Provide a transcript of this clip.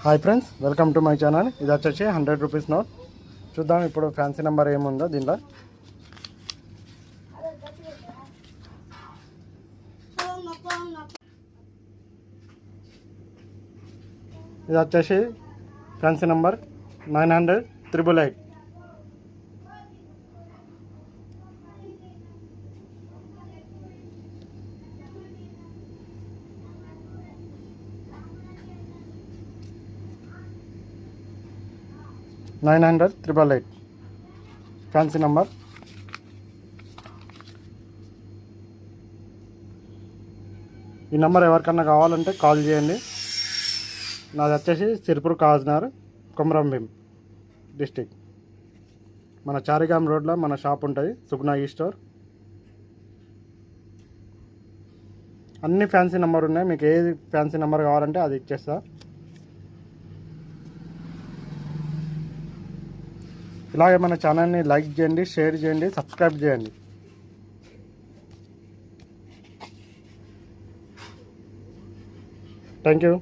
Hi friends, welcome to my channel. ఇది వచ్చేసి 100 rupees note. చూద్దాం ఇప్పుడు ఫ్యాన్సీ నెంబర్ ఏముందో దీంట్లో. ఇది వచ్చేసి ఫ్యాన్సీ నెంబర్ 900 888. Fancy number. ఈ నెంబర్ ఎవరికన్నా కావాలంటే కాల్ చేయండి. నాది వచ్చేసి సిరిపూర్ కాజ్నగర్, కొమరంభీం డిస్టిక్. మన చారిగాం రోడ్లో మన షాప్ ఉంటుంది, సుగ్నా ఈ స్టోర్. అన్ని ఫ్యాన్సీ నెంబర్ ఉన్నాయి, మీకు ఏది ఫ్యాన్సీ నెంబర్ కావాలంటే అది ఇచ్చేస్తా. ఇలాగే మన ఛానల్ని లైక్ చేయండి, షేర్ చేయండి, సబ్స్క్రైబ్ చేయండి. Thank you.